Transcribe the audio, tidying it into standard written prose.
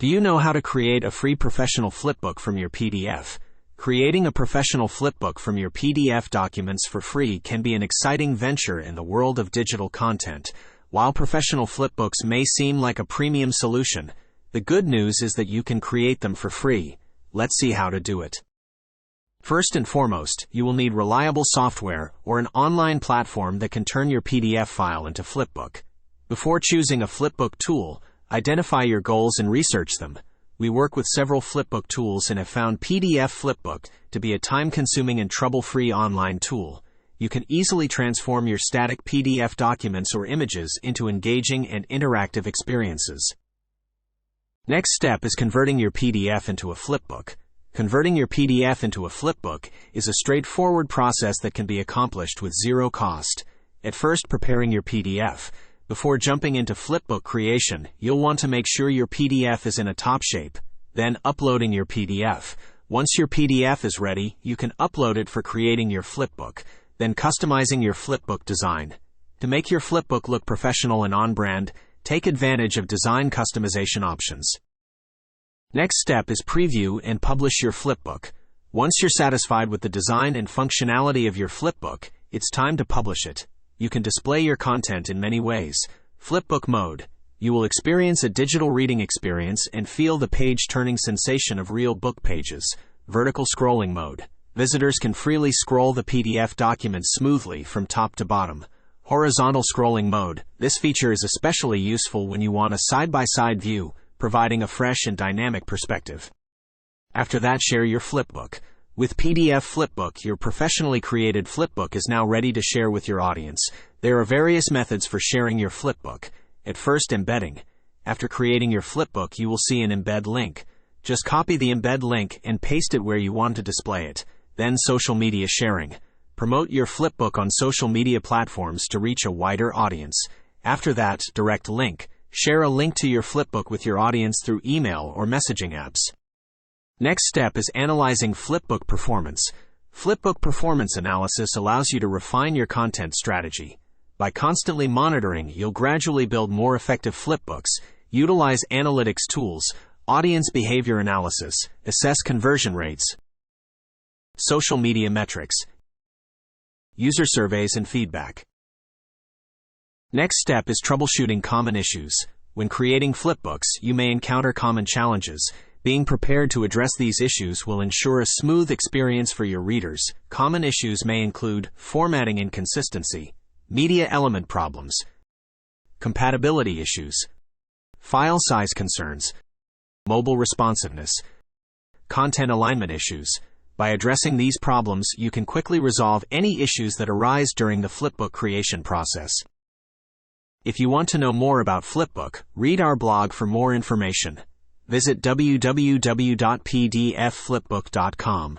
Do you know how to create a free professional flipbook from your PDF? Creating a professional flipbook from your PDF documents for free can be an exciting venture in the world of digital content. While professional flipbooks may seem like a premium solution, the good news is that you can create them for free. Let's see how to do it. First and foremost, you will need reliable software or an online platform that can turn your PDF file into Flipbook. Before choosing a Flipbook tool, identify your goals and research them. We work with several Flipbook tools and have found PDF Flipbook to be a time-consuming and trouble-free online tool. You can easily transform your static PDF documents or images into engaging and interactive experiences. Next step is converting your PDF into a Flipbook. Converting your PDF into a Flipbook is a straightforward process that can be accomplished with zero cost. At first, preparing your PDF. Before jumping into Flipbook creation, you'll want to make sure your PDF is in a top shape. Then, uploading your PDF. Once your PDF is ready, you can upload it for creating your Flipbook. Then, customizing your Flipbook design. To make your Flipbook look professional and on-brand, take advantage of design customization options. Next step is preview and publish your Flipbook. Once you're satisfied with the design and functionality of your Flipbook, it's time to publish it. You can display your content in many ways. Flipbook mode. You will experience a digital reading experience and feel the page-turning sensation of real book pages. Vertical scrolling mode. Visitors can freely scroll the PDF document smoothly from top to bottom. Horizontal scrolling mode. This feature is especially useful when you want a side-by-side view, providing a fresh and dynamic perspective. After that, share your Flipbook. With PDF Flipbook, your professionally created Flipbook is now ready to share with your audience. There are various methods for sharing your Flipbook. At first, embedding. After creating your Flipbook, you will see an embed link. Just copy the embed link and paste it where you want to display it. Then, social media sharing. Promote your Flipbook on social media platforms to reach a wider audience. After that, direct link. Share a link to your Flipbook with your audience through email or messaging apps. Next step is analyzing Flipbook performance. Flipbook performance analysis allows you to refine your content strategy. By constantly monitoring, you'll gradually build more effective Flipbooks. Utilize analytics tools, audience behavior analysis, assess conversion rates, social media metrics, user surveys and feedback. Next step is troubleshooting common issues. When creating Flipbooks, you may encounter common challenges. Being prepared to address these issues will ensure a smooth experience for your readers. Common issues may include formatting inconsistency, media element problems, compatibility issues, file size concerns, mobile responsiveness, content alignment issues. By addressing these problems, you can quickly resolve any issues that arise during the Flipbook creation process. If you want to know more about Flipbook, read our blog for more information. Visit www.pdfflipbook.com.